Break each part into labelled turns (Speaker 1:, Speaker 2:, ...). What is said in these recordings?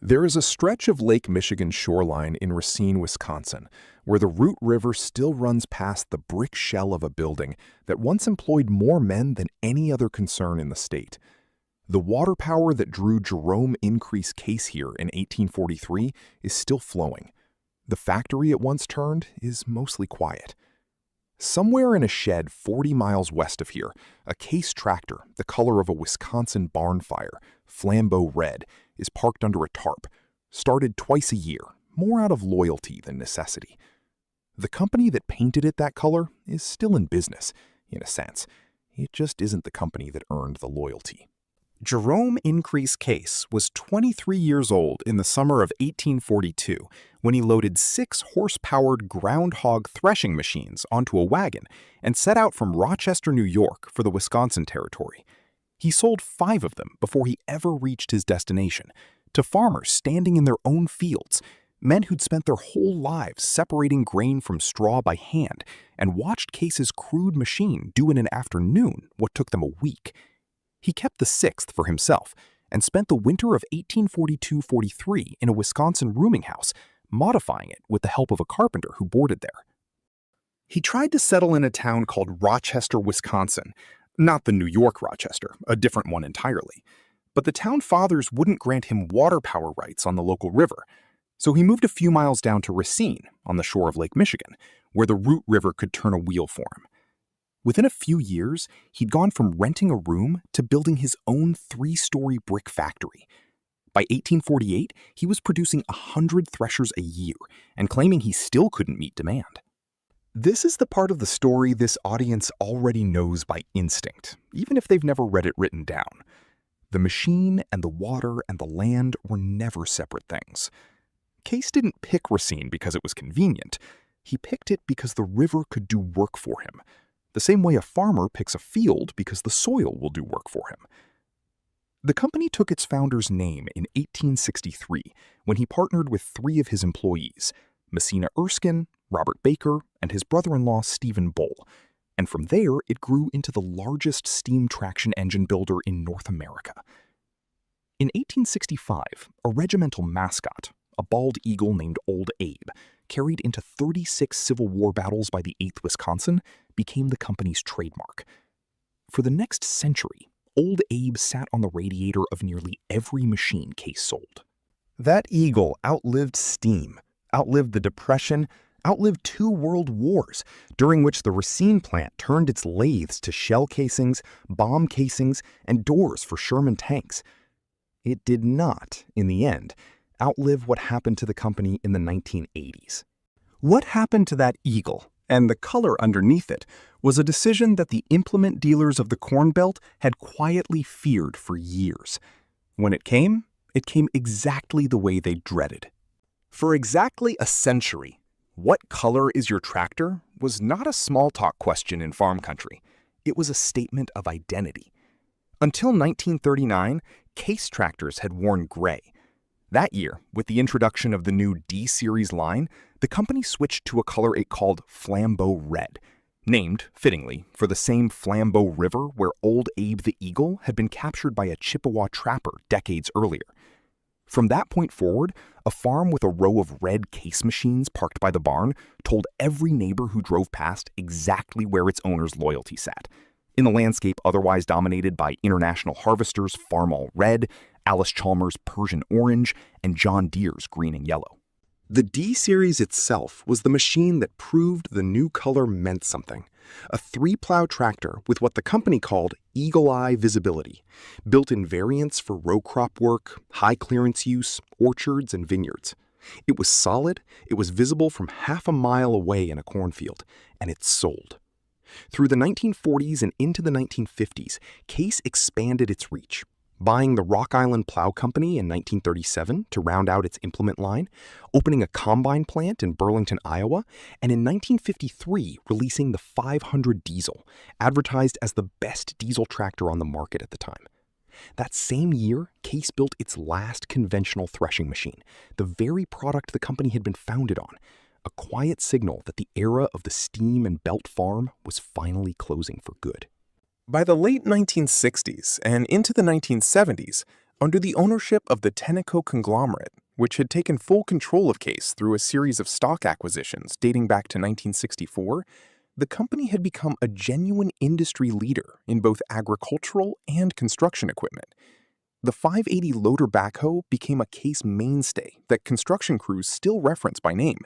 Speaker 1: There is a stretch of Lake Michigan shoreline in Racine, Wisconsin, where the Root River still runs past the brick shell of a building that once employed more men than any other concern in the state. The water power that drew Jerome Increase Case here in 1843 is still flowing. The factory it once turned is mostly quiet. Somewhere in a shed 40 miles west of here, a Case tractor, the color of a Wisconsin barn fire, flambeau red, is parked under a tarp, started twice a year, more out of loyalty than necessity. The company that painted it that color is still in business, in a sense. It just isn't the company that earned the loyalty.
Speaker 2: Jerome Increase Case was 23 years old in the summer of 1842 when he loaded 6 horse-powered groundhog threshing machines onto a wagon and set out from Rochester, New York for the Wisconsin Territory. He sold 5 of them before he ever reached his destination, to farmers standing in their own fields, men who'd spent their whole lives separating grain from straw by hand and watched Case's crude machine do in an afternoon what took them a week. He kept the 6th for himself and spent the winter of 1842-43 in a Wisconsin rooming house, modifying it with the help of a carpenter who boarded there. He tried to settle in a town called Rochester, Wisconsin, not the New York Rochester, a different one entirely. But the town fathers wouldn't grant him water power rights on the local river, so he moved a few miles down to Racine, on the shore of Lake Michigan, where the Root River could turn a wheel for him. Within a few years, he'd gone from renting a room to building his own 3-story brick factory. By 1848, he was producing 100 threshers a year and claiming he still couldn't meet demand. This is the part of the story this audience already knows by instinct, even if they've never read it written down. The machine and the water and the land were never separate things. Case didn't pick Racine because it was convenient. He picked it because the river could do work for him, the same way a farmer picks a field because the soil will do work for him. The company took its founder's name in 1863 when he partnered with 3 of his employees, Messina Erskine, Robert Baker, and his brother-in-law Stephen Bull, and from there it grew into the largest steam traction engine builder in North America. In 1865, a regimental mascot, a bald eagle named Old Abe, carried into 36 Civil War battles by the 8th Wisconsin, became the company's trademark. For the next century, Old Abe sat on the radiator of nearly every machine Case sold. That eagle outlived steam, outlived the Depression, outlived 2 world wars, during which the Racine plant turned its lathes to shell casings, bomb casings, and doors for Sherman tanks. It did not, in the end, outlive what happened to the company in the 1980s. What happened to that eagle, and the color underneath it, was a decision that the implement dealers of the Corn Belt had quietly feared for years. When it came exactly the way they dreaded. For exactly a century, what color is your tractor was not a small talk question in farm country. It was a statement of identity. Until 1939, Case tractors had worn gray. That year, with the introduction of the new D-Series line, the company switched to a color it called flambeau red, named, fittingly, for the same Flambeau River where Old Abe the Eagle had been captured by a Chippewa trapper decades earlier. From that point forward, a farm with a row of red Case machines parked by the barn told every neighbor who drove past exactly where its owner's loyalty sat, in the landscape otherwise dominated by International Harvester's Farmall Red, Alice Chalmers' Persian Orange, and John Deere's Green and Yellow. The D-Series itself was the machine that proved the new color meant something. A 3-plow tractor with what the company called eagle-eye visibility, built-in variants for row crop work, high-clearance use, orchards, and vineyards. It was solid, it was visible from half a mile away in a cornfield, and it sold. Through the 1940s and into the 1950s, Case expanded its reach, buying the Rock Island Plow Company in 1937 to round out its implement line, opening a combine plant in Burlington, Iowa, and in 1953 releasing the 500 diesel, advertised as the best diesel tractor on the market at the time. That same year, Case built its last conventional threshing machine, the very product the company had been founded on, a quiet signal that the era of the steam and belt farm was finally closing for good. By the late 1960s and into the 1970s, Under the ownership of the Tenneco conglomerate, which had taken full control of Case through a series of stock acquisitions dating back to 1964, the company had become a genuine industry leader in both agricultural and construction equipment. The 580 loader backhoe became a Case mainstay that construction crews still reference by name.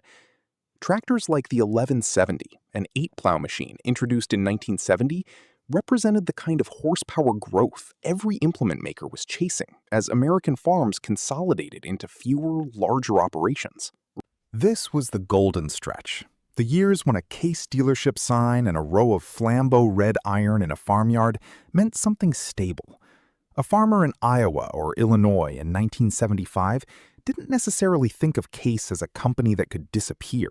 Speaker 2: Tractors like the 1170, an 8-plow machine introduced in 1970, represented the kind of horsepower growth every implement maker was chasing as American farms consolidated into fewer, larger operations. This was the golden stretch. The years when a Case dealership sign and a row of flambeau red iron in a farmyard meant something stable. A farmer in Iowa or Illinois in 1975 didn't necessarily think of Case as a company that could disappear.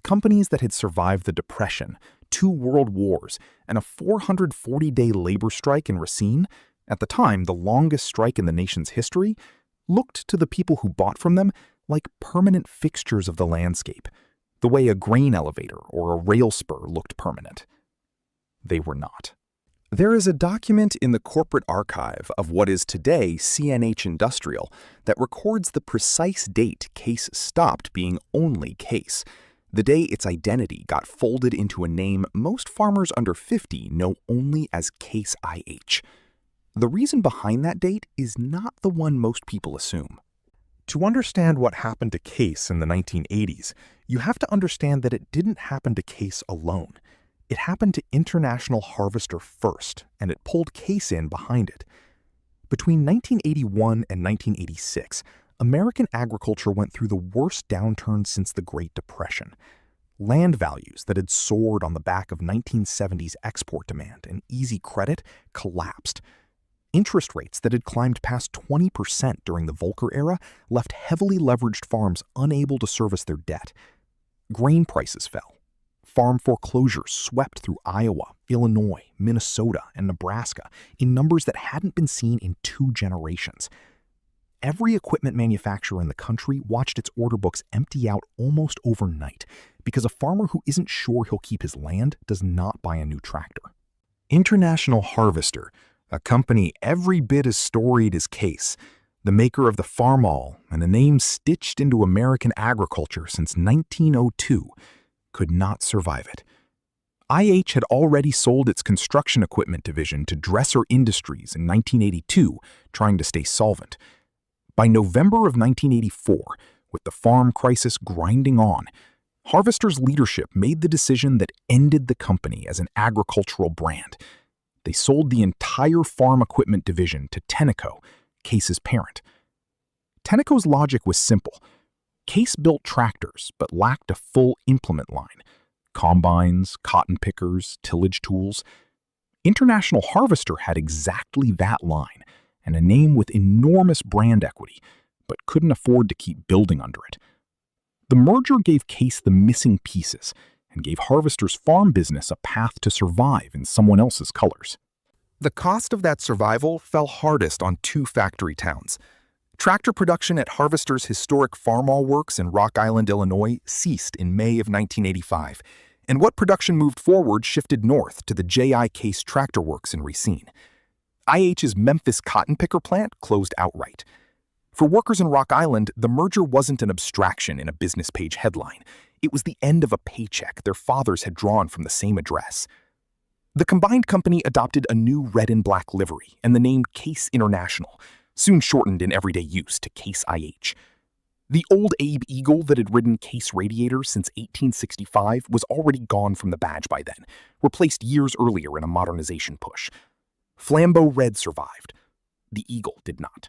Speaker 2: Companies that had survived the Depression, 2 world wars, and a 440-day labor strike in Racine, at the time the longest strike in the nation's history, looked to the people who bought from them like permanent fixtures of the landscape, the way a grain elevator or a rail spur looked permanent. They were not. There is a document in the corporate archive of what is today CNH Industrial that records the precise date Case stopped being only Case, the day its identity got folded into a name most farmers under 50 know only as Case IH. The reason behind that date is not the one most people assume. To understand what happened to Case in the 1980s, you have to understand that it didn't happen to Case alone. It happened to International Harvester first, and it pulled Case in behind it. Between 1981 and 1986, American agriculture went through the worst downturn since the Great Depression. Land values that had soared on the back of 1970s export demand and easy credit collapsed. Interest rates that had climbed past 20% during the Volcker era left heavily leveraged farms unable to service their debt. Grain prices fell. Farm foreclosures swept through Iowa, Illinois, Minnesota, and Nebraska in numbers that hadn't been seen in 2 generations. Every equipment manufacturer in the country watched its order books empty out almost overnight because a farmer who isn't sure he'll keep his land does not buy a new tractor. International Harvester, a company every bit as storied as Case, the maker of the Farmall and a name stitched into American agriculture since 1902, could not survive it. IH had already sold its construction equipment division to Dresser Industries in 1982, trying to stay solvent. By November of 1984, with the farm crisis grinding on, Harvester's leadership made the decision that ended the company as an agricultural brand. They sold the entire farm equipment division to Tenneco, Case's parent. Tenneco's logic was simple. Case built tractors but lacked a full implement line. Combines, cotton pickers, tillage tools. International Harvester had exactly that line, and a name with enormous brand equity, but couldn't afford to keep building under it. The merger gave Case the missing pieces and gave Harvester's farm business a path to survive in someone else's colors. The cost of that survival fell hardest on 2 factory towns. Tractor production at Harvester's historic Farmall Works in Rock Island, Illinois, ceased in May of 1985, and what production moved forward shifted north to the J.I. Case Tractor Works in Racine. IH's Memphis cotton picker plant closed outright. For workers in Rock Island, the merger wasn't an abstraction in a business page headline. It was the end of a paycheck their fathers had drawn from the same address. The combined company adopted a new red and black livery and the name Case International, soon shortened in everyday use to Case IH. The old Abe Eagle that had ridden Case radiators since 1865 was already gone from the badge by then, replaced years earlier in a modernization push. Flambeau Red survived. The Eagle did not.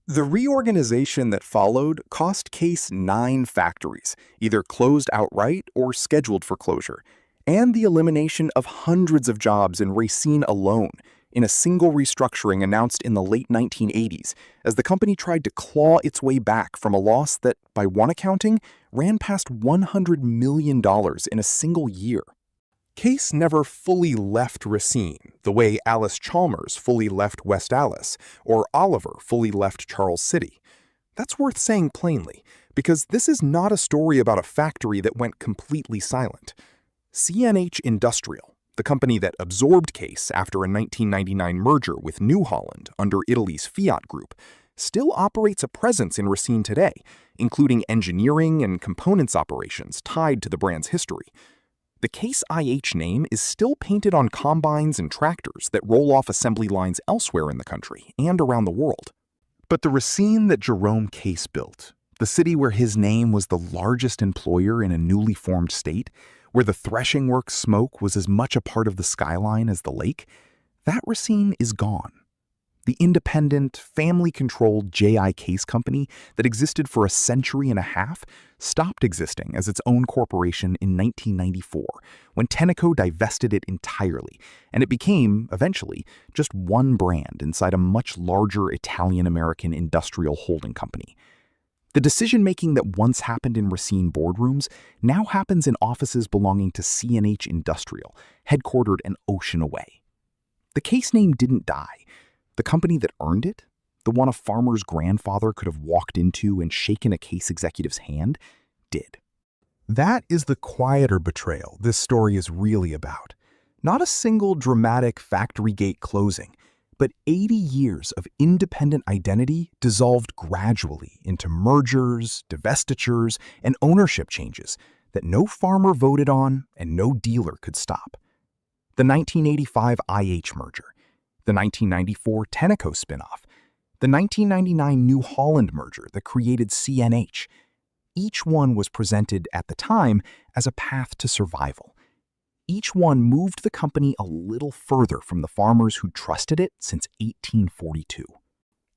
Speaker 2: The reorganization that followed cost Case 9 factories, either closed outright or scheduled for closure, and the elimination of hundreds of jobs in Racine alone in a single restructuring announced in the late 1980s as the company tried to claw its way back from a loss that, by one accounting, ran past $100 million in a single year. Case never fully left Racine, the way Alice Chalmers fully left West Allis, or Oliver fully left Charles City. That's worth saying plainly, because this is not a story about a factory that went completely silent. CNH Industrial, the company that absorbed Case after a 1999 merger with New Holland under Italy's Fiat Group, still operates a presence in Racine today, including engineering and components operations tied to the brand's history. The Case IH name is still painted on combines and tractors that roll off assembly lines elsewhere in the country and around the world. But the Racine that Jerome Case built, the city where his name was the largest employer in a newly formed state, where the threshing works smoke was as much a part of the skyline as the lake, that Racine is gone. The independent, family-controlled J.I. Case Company that existed for a century and a half stopped existing as its own corporation in 1994, when Tenneco divested it entirely, and it became, eventually, just one brand inside a much larger Italian-American industrial holding company. The decision-making that once happened in Racine boardrooms now happens in offices belonging to C&H Industrial, headquartered an ocean away. The Case name didn't die. The company that earned it, the one a farmer's grandfather could have walked into and shaken a Case executive's hand, did. That is the quieter betrayal this story is really about. Not a single dramatic factory gate closing, but 80 years of independent identity dissolved gradually into mergers, divestitures, and ownership changes that no farmer voted on and no dealer could stop. The 1985 IH merger, the 1994 Tenneco spinoff, the 1999 New Holland merger that created CNH. Each one was presented at the time as a path to survival. Each one moved the company a little further from the farmers who trusted it since 1842.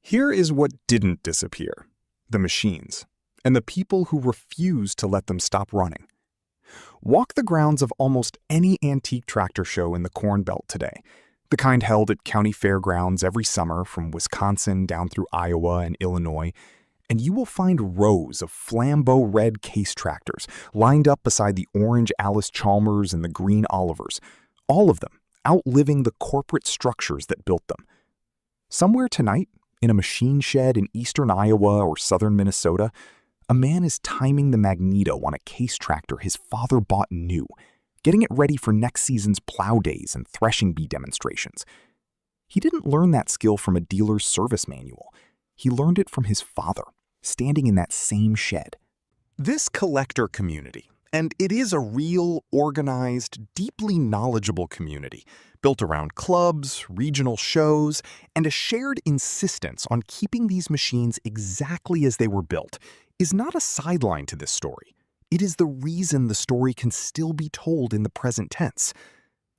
Speaker 2: Here is what didn't disappear: the machines, and the people who refused to let them stop running. Walk the grounds of almost any antique tractor show in the Corn Belt today, the kind held at county fairgrounds every summer from Wisconsin down through Iowa and Illinois, and you will find rows of flambeau red Case tractors lined up beside the orange Alice Chalmers and the green Olivers, all of them outliving the corporate structures that built them. Somewhere tonight, in a machine shed in eastern Iowa or southern Minnesota, a man is timing the magneto on a Case tractor his father bought new, getting it ready for next season's plow days and threshing bee demonstrations. He didn't learn that skill from a dealer's service manual. He learned it from his father, standing in that same shed. This collector community, and it is a real, organized, deeply knowledgeable community, built around clubs, regional shows, and a shared insistence on keeping these machines exactly as they were built, is not a sideline to this story. It is the reason the story can still be told in the present tense.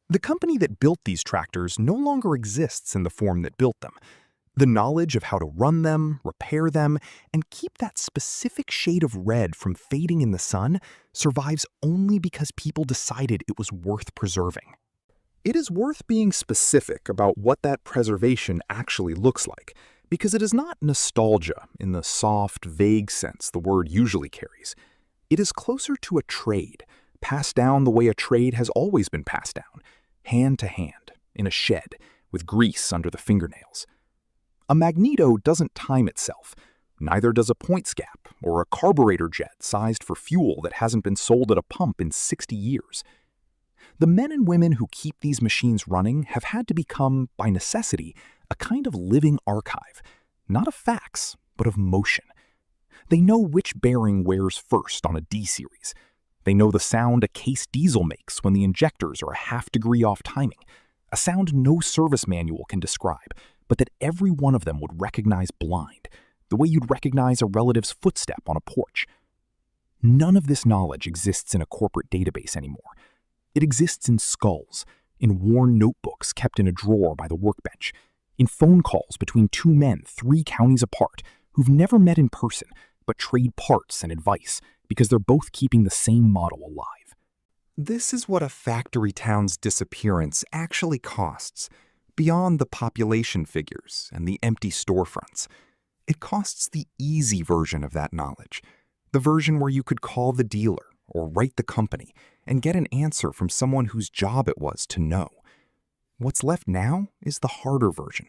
Speaker 2: The company that built these tractors no longer exists in the form that built them. The knowledge of how to run them, repair them, and keep that specific shade of red from fading in the sun survives only because people decided it was worth preserving. It is worth being specific about what that preservation actually looks like, because it is not nostalgia in the soft, vague sense the word usually carries. It is closer to a trade, passed down the way a trade has always been passed down, hand to hand, in a shed, with grease under the fingernails. A magneto doesn't time itself. Neither does a points gap or a carburetor jet sized for fuel that hasn't been sold at a pump in 60 years. The men and women who keep these machines running have had to become, by necessity, a kind of living archive, not of facts, but of motion. They know which bearing wears first on a D-series. They know the sound a Case diesel makes when the injectors are a half-degree off timing, a sound no service manual can describe, but that every one of them would recognize blind, the way you'd recognize a relative's footstep on a porch. None of this knowledge exists in a corporate database anymore. It exists in skulls, in worn notebooks kept in a drawer by the workbench, in phone calls between two men 3 counties apart who've never met in person but trade parts and advice because they're both keeping the same model alive. This is what a factory town's disappearance actually costs. Beyond the population figures and the empty storefronts, it costs the easy version of that knowledge, the version where you could call the dealer or write the company and get an answer from someone whose job it was to know. What's left now is the harder version,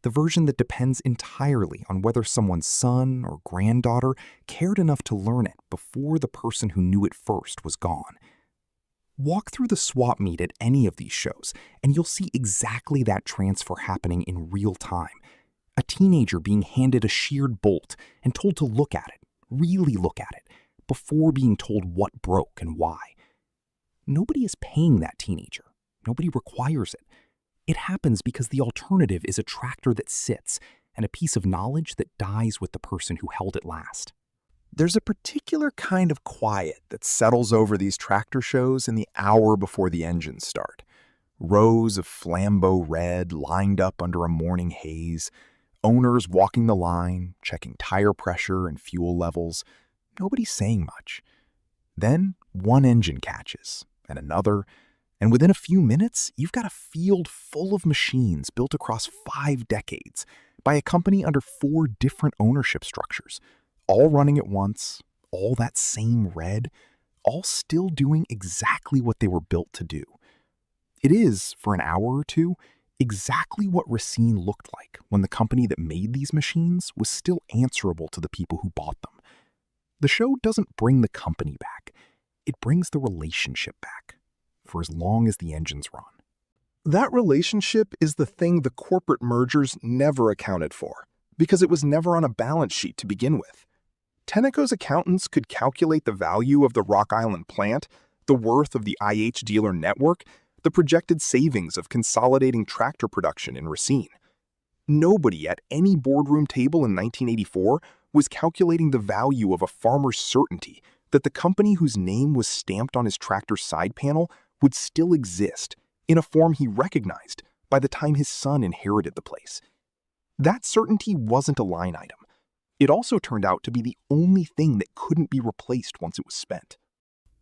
Speaker 2: the version that depends entirely on whether someone's son or granddaughter cared enough to learn it before the person who knew it first was gone. Walk through the swap meet at any of these shows, and you'll see exactly that transfer happening in real time. A teenager being handed a sheared bolt and told to look at it, really look at it, before being told what broke and why. Nobody is paying that teenager. Nobody requires it. It happens because the alternative is a tractor that sits and a piece of knowledge that dies with the person who held it last.
Speaker 1: There's a particular kind of quiet that settles over these tractor shows in the hour before the engines start. Rows of flambeau red lined up under a morning haze, owners walking the line, checking tire pressure and fuel levels. Nobody's saying much. Then one engine catches, and another, and within a few minutes, you've got a field full of machines built across 5 decades by a company under 4 different ownership structures, all running at once, all that same red, all still doing exactly what they were built to do. It is, for an hour or two, exactly what Racine looked like when the company that made these machines was still answerable to the people who bought them. The show doesn't bring the company back. It brings the relationship back, for as long as the engines run.
Speaker 3: That relationship is the thing the corporate mergers never accounted for, because it was never on a balance sheet to begin with. Tenneco's accountants could calculate the value of the Rock Island plant, the worth of the IH dealer network, the projected savings of consolidating tractor production in Racine. Nobody at any boardroom table in 1984 was calculating the value of a farmer's certainty that the company whose name was stamped on his tractor's side panel would still exist in a form he recognized by the time his son inherited the place. That certainty wasn't a line item. It also turned out to be the only thing that couldn't be replaced once it was spent.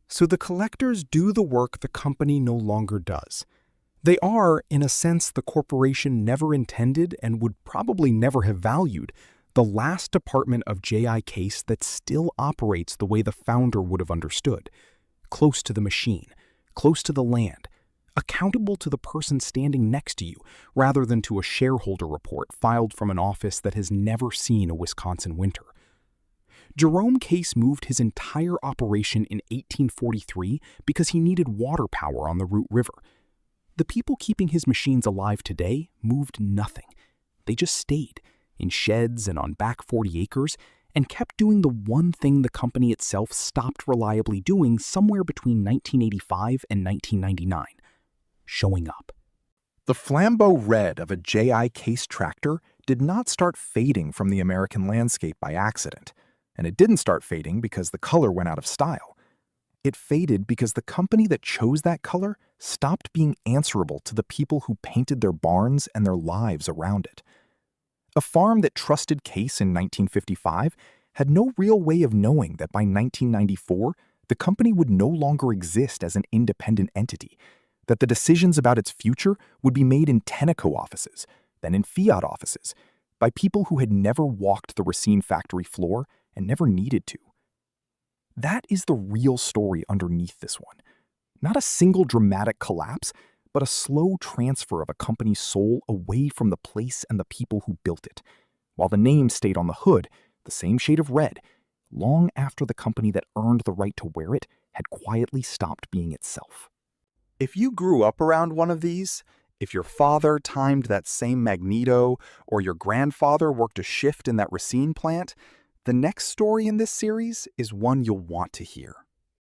Speaker 2: So the collectors do the work the company no longer does. They are, in a sense, the corporation never intended and would probably never have valued, the last department of J.I. Case that still operates the way the founder would have understood. Close to the machine, close to the land, accountable to the person standing next to you, rather than to a shareholder report filed from an office that has never seen a Wisconsin winter. Jerome Case moved his entire operation in 1843 because he needed water power on the Root River. The people keeping his machines alive today moved nothing. They just stayed, in sheds and on back 40 acres, and kept doing the one thing the company itself stopped reliably doing somewhere between 1985 and 1999, showing up.
Speaker 1: The flambeau red of a J.I. Case tractor did not start fading from the American landscape by accident, and it didn't start fading because the color went out of style. It faded because the company that chose that color stopped being answerable to the people who painted their barns and their lives around it. A farm that trusted Case in 1955 had no real way of knowing that by 1994, the company would no longer exist as an independent entity, that the decisions about its future would be made in Tenneco offices, then in Fiat offices, by people who had never walked the Racine factory floor and never needed to. That is the real story underneath this one. Not a single dramatic collapse, but a slow transfer of a company's soul away from the place and the people who built it, while the name stayed on the hood, the same shade of red, long after the company that earned the right to wear it had quietly stopped being itself.
Speaker 2: If you grew up around one of these, if your father timed that same magneto, or your grandfather worked a shift in that Racine plant, the next story in this series is one you'll want to hear.